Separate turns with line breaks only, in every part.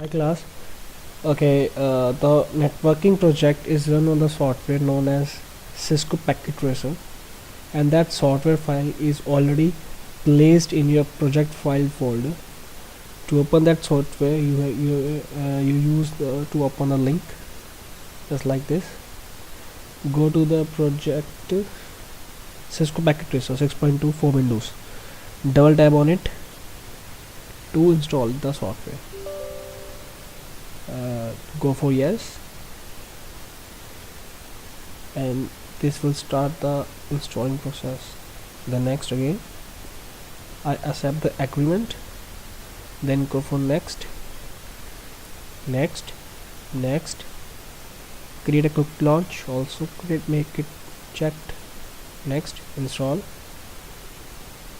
Hi class. Okay, the networking project is run on the software known as Cisco Packet Tracer, and that software file is already placed in your project file folder. To open that software, you use to open a link, just like this. Go to the project Cisco Packet Tracer 6.2 for Windows. Double tap on it to install the software. Go for yes, and this will start the installing process. The next again, I accept the agreement, then go for next, create a quick launch, also make it checked, next, install,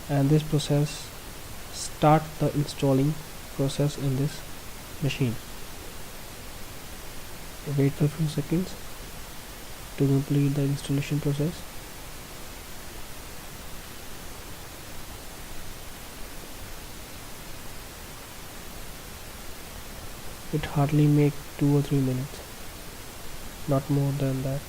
and this process start the installing process in this machine. Wait for a few seconds to complete the installation process. It hardly make 2 or 3 minutes, not more than that.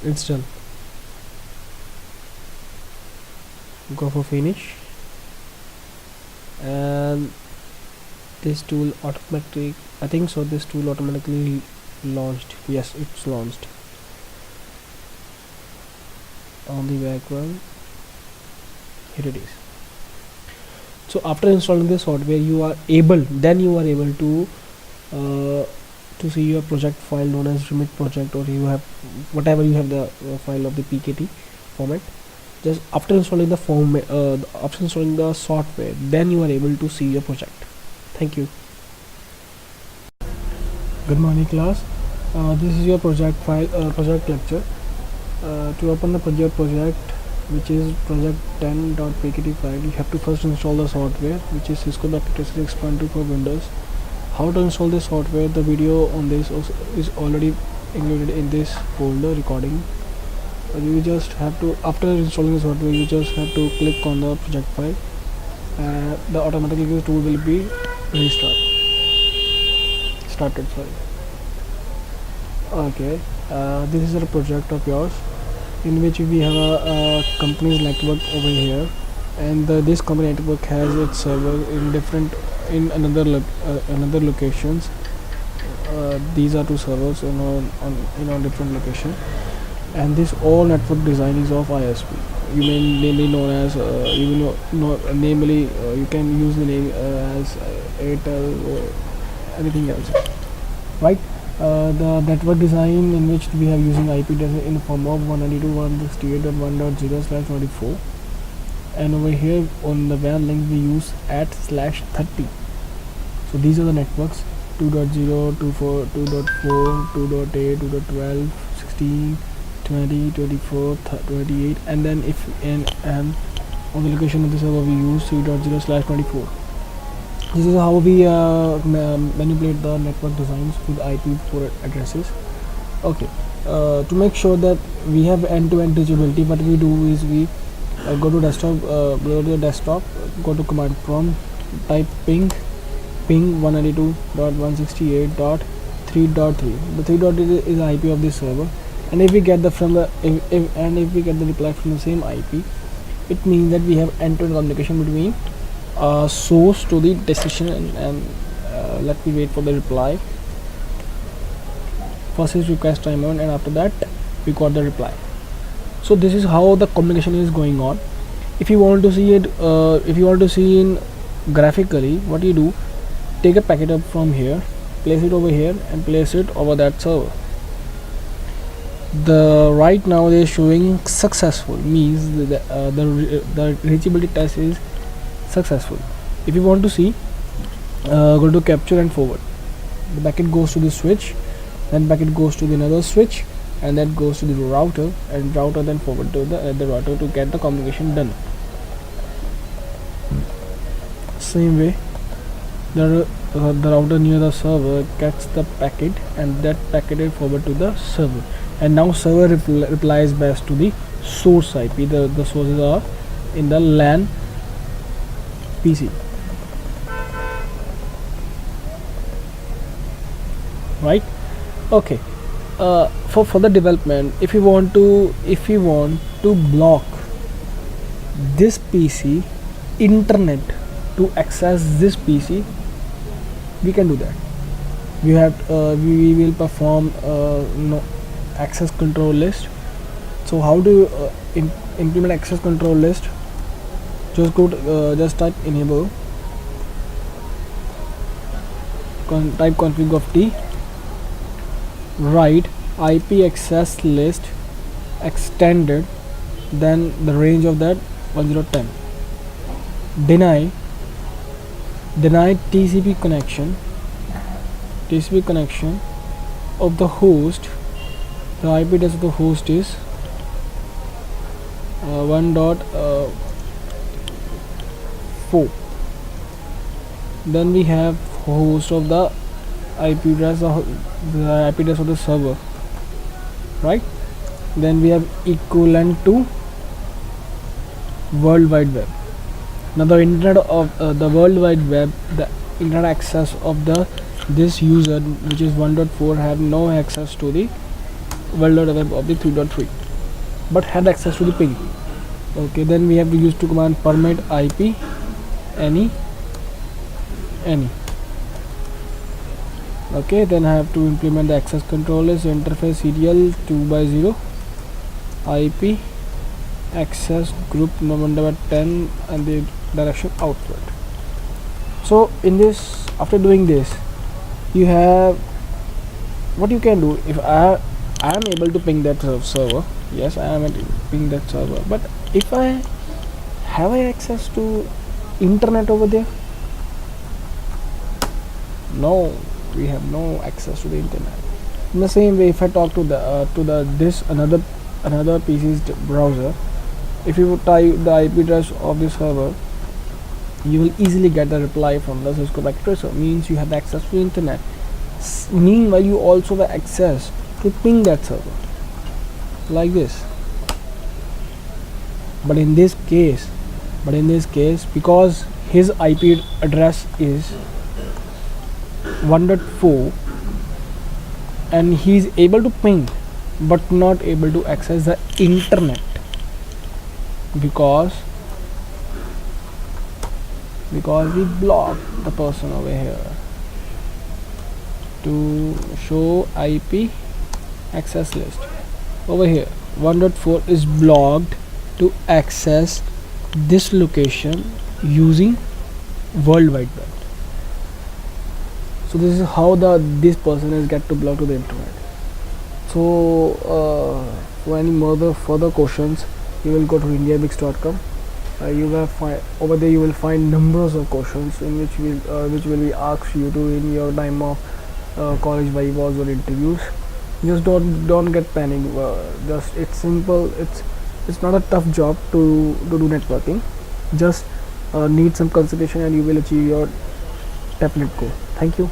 It's done. Go for finish, and this tool automatically, I think so, this tool automatically launched. Yes, it's launched on the background. Here it is. So after installing the software, you are able to see your project file known as remit project, or you have whatever you have the file of the PKT format. Just after installing the after installing the software, then you are able to see your project. Thank you. Good morning class. This is your project file, project lecture. To open the project, which is project 10.pkt file, you have to first install the software, which is Cisco Packet Tracer 6.2 for Windows. How to install this software, the video on this is already included in this folder recording. You just have to, after installing the software, you just have to click on the project file, the automatically tool will be started. Okay, this is a project of yours in which we have a company's network over here, and this company network has its server in another locations. These are two servers on different location, and this all network design is of ISP. You may namely known as namely you can use the name as Airtel or anything else, right? The network design in which we have using IP in the form of 192.168.1.0/24, and over here on the WAN link we use @/30. So these are the networks: 2.0, 2.4, 2.4, 2.8, 2.12, 16, 20, 24, 28, and then and on the location of the server we use 3.0/24. This is how we manipulate the network designs with IP4 addresses. Okay, to make sure that we have end-to-end reachability, what we do is we go to desktop, go to command prompt, type ping 192.168.3.3. The 3.3 is the IP of this server, and if we get the reply from the same IP, it means that we have end-to-end communication between source to the destination, and let me wait for the reply. First is request time on, and after that we got the reply. So this is how the communication is going on. If you want to see it, in graphically, what you do, take a packet up from here, place it over here, and place it over that server. The right now they are showing successful, means the reachability test is successful. If you want to see, go to capture and forward. The packet goes to the switch, then packet goes to the another switch, and that goes to the router, and router then forward to the router to get the communication done. Same way, the router near the server gets the packet, and that packet is forward to the server, and now server replies back to the source IP. The sources are in the LAN PC, right? Okay. For further development, if you want to block this PC internet to access this PC, we can do that. We will perform access control list. So how do you implement access control list? Just go to, just type enable, type config of t, write IP access list extended, then the range of that 1010, deny TCP connection of the host. The IP address of the host is 1.4. Then we have host of the IP address of the server, right? Then we have equivalent to World Wide Web. Now the internet of the World Wide Web, the internet access of this user, which is 1.4, have no access to the World Wide Web of the 3.3, but had access to the ping. Okay, then we have to use to command permit IP any. Okay, then I have to implement the access control list interface serial 2x0 IP access group number 10 and the direction output. So in this, after doing this, you have what you can do. If I am able to ping that server, yes, I am able to ping that server, but if I have access to internet over there? No, we have no access to the internet. In the same way, if I talk to this another PC's browser, if you type the IP address of the server, you will easily get the reply from the Cisco packet tracer. Means you have access to the internet. Meanwhile, you also have access to ping that server like this. But in this case, because his IP address is 1.4 and he is able to ping but not able to access the internet because we blocked the person over here to show IP access list. Over here 1.4 is blocked to access this location using World Wide Web. So this is how this person is get to block to the internet. So for any further questions, you will go to indiabix.com. You will find over there, you will find numbers of questions in which will be asked you to in your time of college vivas or interviews. Just don't get panic. Just it's simple. It's not a tough job to do networking. Just need some concentration and you will achieve your definite goal. Thank you.